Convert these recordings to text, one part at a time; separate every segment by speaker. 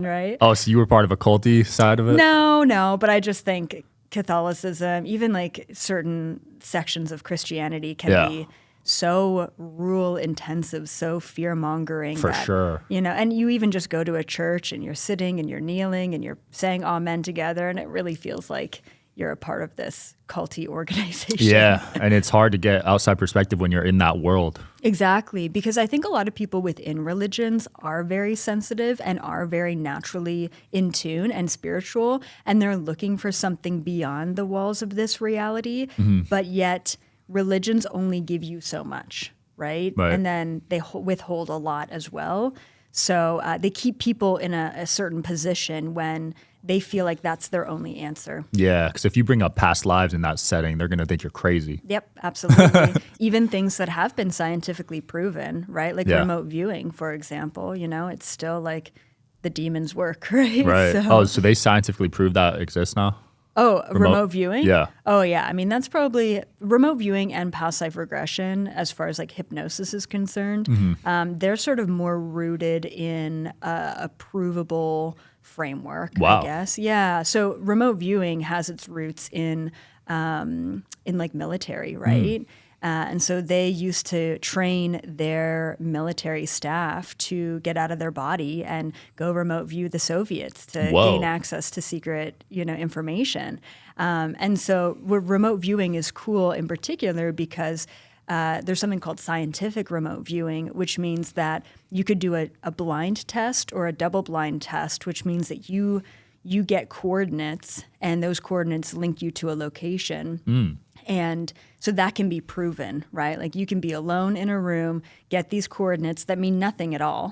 Speaker 1: right?
Speaker 2: Oh, so you were part of a culty side of it?
Speaker 1: No, but I just think Catholicism, even like certain sections of Christianity can be so rule intensive, so fear mongering.
Speaker 2: For sure.
Speaker 1: And you even just go to a church and you're sitting and you're kneeling and you're saying amen together, and it really feels like you're a part of this culty organization.
Speaker 2: Yeah, and it's hard to get outside perspective when you're in that world.
Speaker 1: Exactly, because I think a lot of people within religions are very sensitive and are very naturally in tune and spiritual, and they're looking for something beyond the walls of this reality, but yet religions only give you so much, right? And then they withhold a lot as well. So they keep people in a certain position when they feel like that's their only answer.
Speaker 2: Yeah, because if you bring up past lives in that setting, they're going to think you're crazy.
Speaker 1: Yep, absolutely. Even things that have been scientifically proven, right? Like remote viewing, for example, it's still like the demons work, right?
Speaker 2: Right. So they scientifically prove that exists now?
Speaker 1: Oh, remote viewing?
Speaker 2: Yeah.
Speaker 1: Oh, yeah. I mean, that's probably remote viewing and past life regression as far as like hypnosis is concerned. They're sort of more rooted in a provable framework, I guess. Yeah. So remote viewing has its roots in like military, right? And so they used to train their military staff to get out of their body and go remote view the Soviets to gain access to secret, information. And so remote viewing is cool in particular because there's something called scientific remote viewing, which means that you could do a blind test or a double blind test, which means that you get coordinates and those coordinates link you to a location. And so that can be proven, right? Like you can be alone in a room, get these coordinates that mean nothing at all,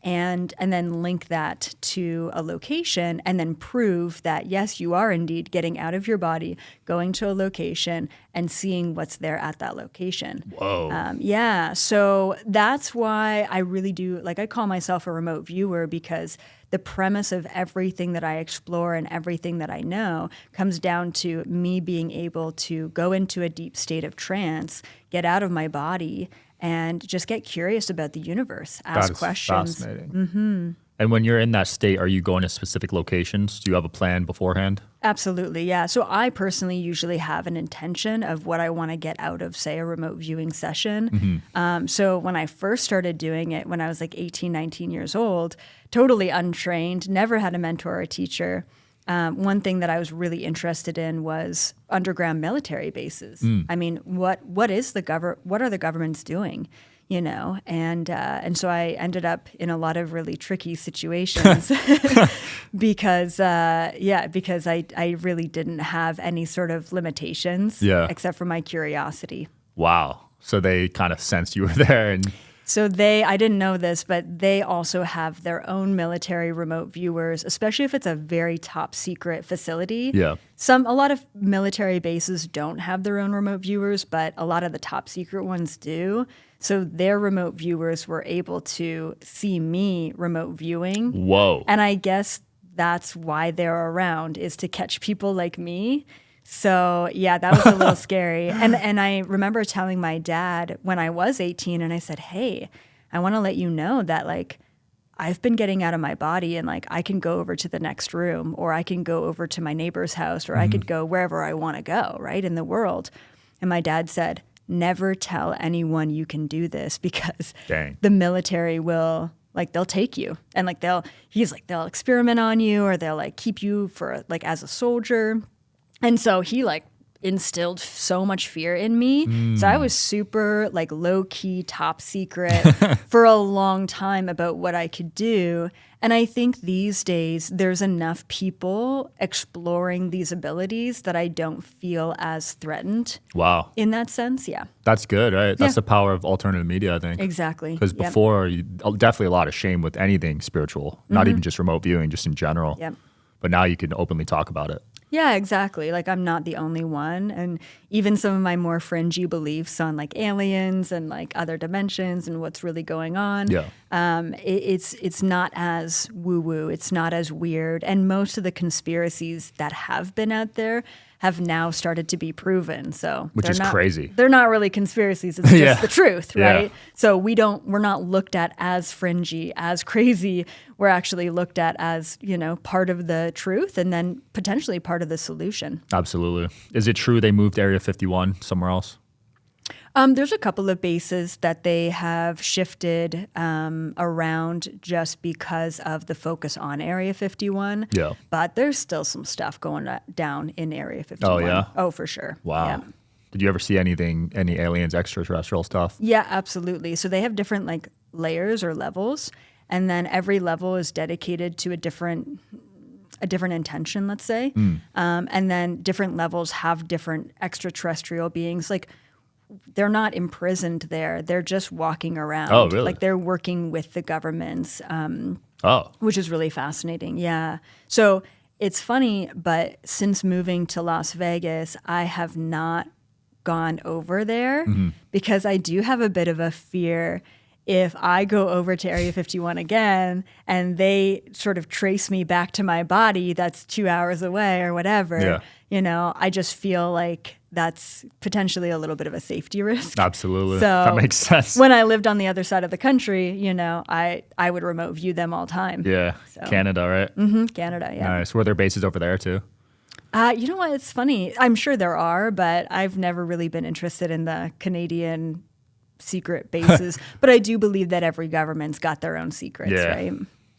Speaker 1: and then link that to a location and then prove that, yes, you are indeed getting out of your body, going to a location and seeing what's there at that location.
Speaker 2: Whoa.
Speaker 1: So that's why I really do, like I call myself a remote viewer because the premise of everything that I explore and everything that I know comes down to me being able to go into a deep state of trance, get out of my body, and just get curious about the universe, ask questions.
Speaker 2: Fascinating. And when you're in that state, are you going to specific locations? Do you have a plan beforehand?
Speaker 1: Absolutely, yeah. So I personally usually have an intention of what I want to get out of, say, a remote viewing session. So when I first started doing it, when I was like 18, 19 years old, totally untrained, never had a mentor or a teacher. One thing that I was really interested in was underground military bases. I mean, what are the governments doing? And so I ended up in a lot of really tricky situations because I really didn't have any sort of limitations except for my curiosity.
Speaker 2: Wow. So they kind of sensed you were there and...
Speaker 1: So I didn't know this, but they also have their own military remote viewers, especially if it's a very top secret facility.
Speaker 2: Yeah.
Speaker 1: A lot of military bases don't have their own remote viewers, but a lot of the top secret ones do. So their remote viewers were able to see me remote viewing.
Speaker 2: Whoa.
Speaker 1: And I guess that's why they're around, is to catch people like me. So yeah, that was a little scary. And I remember telling my dad when I was 18 and I said, hey, I want to let you know that like I've been getting out of my body and like I can go over to the next room or I can go over to my neighbor's house or I could go wherever I want to go, right, in the world. And my dad said, never tell anyone you can do this because the military will, like, they'll take you and like they'll experiment on you or they'll like keep you for like as a soldier. And so he like instilled so much fear in me. So I was super like low key, top secret for a long time about what I could do. And I think these days there's enough people exploring these abilities that I don't feel as threatened.
Speaker 2: Wow.
Speaker 1: In that sense, yeah.
Speaker 2: That's good, right? That's the power of alternative media, I think.
Speaker 1: Exactly.
Speaker 2: Because before, definitely a lot of shame with anything spiritual, not even just remote viewing, just in general.
Speaker 1: Yep.
Speaker 2: But now you can openly talk about it.
Speaker 1: Yeah, exactly. Like I'm not the only one. And even some of my more fringy beliefs on like aliens and like other dimensions and what's really going on, it's not as woo-woo. It's not as weird. And most of the conspiracies that have been out there have now started to be proven. So
Speaker 2: Which is crazy.
Speaker 1: They're not really conspiracies. It's just the truth, right?
Speaker 2: Yeah.
Speaker 1: So we're not looked at as fringy, as crazy. We're actually looked at as, part of the truth and then potentially part of the solution.
Speaker 2: Absolutely. Is it true they moved Area 51 somewhere else?
Speaker 1: There's a couple of bases that they have shifted around just because of the focus on Area 51.
Speaker 2: Yeah.
Speaker 1: But there's still some stuff going down in Area 51.
Speaker 2: Oh, yeah?
Speaker 1: Oh, for sure.
Speaker 2: Wow.
Speaker 1: Yeah.
Speaker 2: Did you ever see any aliens, extraterrestrial stuff?
Speaker 1: Yeah, absolutely. So they have different layers or levels, and then every level is dedicated to a different intention, let's say. And then different levels have different extraterrestrial beings. They're not imprisoned there. They're just walking around.
Speaker 2: Oh, really?
Speaker 1: They're working with the governments,
Speaker 2: Oh.
Speaker 1: which is really fascinating. Yeah. So it's funny, but since moving to Las Vegas, I have not gone over there because I do have a bit of a fear if I go over to Area 51 again and they sort of trace me back to my body that's 2 hours away or whatever, I just feel like that's potentially a little bit of a safety risk.
Speaker 2: Absolutely.
Speaker 1: So
Speaker 2: that makes sense.
Speaker 1: When I lived on the other side of the country, I would remote view them all time.
Speaker 2: Yeah.
Speaker 1: So.
Speaker 2: Canada, right?
Speaker 1: Canada, yeah.
Speaker 2: Nice. Were there bases over there too?
Speaker 1: You know what? It's funny. I'm sure there are, but I've never really been interested in the Canadian secret bases. But I do believe that every government's got their own secrets, right?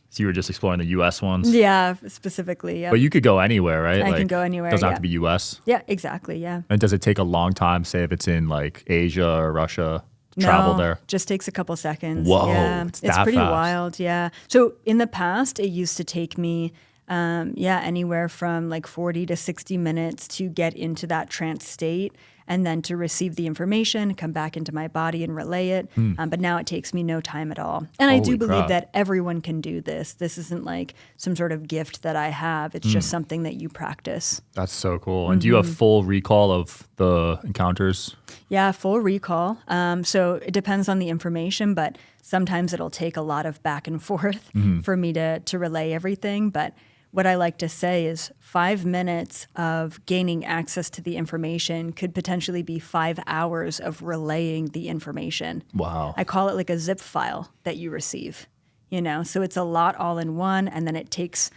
Speaker 2: So you were just exploring the U.S. ones?
Speaker 1: Yeah, specifically, yeah.
Speaker 2: But you could go anywhere, right?
Speaker 1: I can go anywhere,
Speaker 2: Doesn't have to be U.S.?
Speaker 1: Yeah, exactly, yeah.
Speaker 2: And does it take a long time, say if it's in Asia or Russia, to travel there?
Speaker 1: Just takes a couple seconds.
Speaker 2: Whoa,
Speaker 1: yeah.
Speaker 2: it's
Speaker 1: It's
Speaker 2: that
Speaker 1: pretty
Speaker 2: fast.
Speaker 1: wild, yeah. So in the past, it used to take me anywhere from 40 to 60 minutes to get into that trance state and then to receive the information, come back into my body and relay it. But now it takes me no time at all. And I do
Speaker 2: Holy
Speaker 1: believe
Speaker 2: crap.
Speaker 1: that everyone can do this. This isn't some sort of gift that I have. It's just something that you practice.
Speaker 2: That's so cool. And do you have full recall of the encounters?
Speaker 1: Yeah, full recall. So it depends on the information, but sometimes it'll take a lot of back and forth for me to relay everything. But what I like to say is 5 minutes of gaining access to the information could potentially be 5 hours of relaying the information.
Speaker 2: Wow.
Speaker 1: I call it like a zip file that you receive, So it's a lot all in one, and then it takes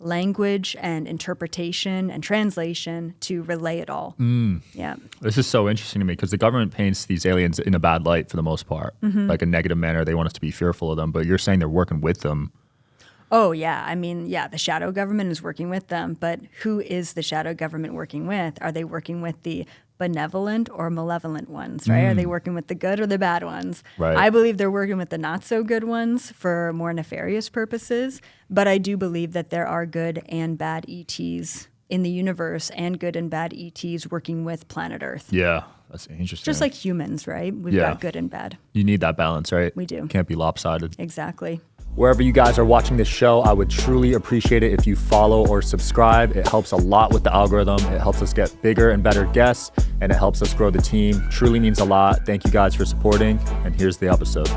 Speaker 1: language and interpretation and translation to relay it all. Yeah.
Speaker 2: This is so interesting to me because the government paints these aliens in a bad light for the most part, like a negative manner. They want us to be fearful of them, but you're saying they're working with them.
Speaker 1: Oh, yeah. I mean, the shadow government is working with them, but who is the shadow government working with? Are they working with the benevolent or malevolent ones, right? Are they working with the good or the bad ones?
Speaker 2: Right.
Speaker 1: I believe they're working with the not so good ones for more nefarious purposes, but I do believe that there are good and bad ETs in the universe and good and bad ETs working with planet Earth.
Speaker 2: Yeah, that's interesting.
Speaker 1: Just like humans, right? We've got good and bad.
Speaker 2: You need that balance, right?
Speaker 1: We do.
Speaker 2: Can't be lopsided.
Speaker 1: Exactly.
Speaker 2: Wherever you guys are watching this show, I would truly appreciate it if you follow or subscribe. It helps a lot with the algorithm. It helps us get bigger and better guests, and it helps us grow the team. Truly means a lot. Thank you guys for supporting, and here's the episode.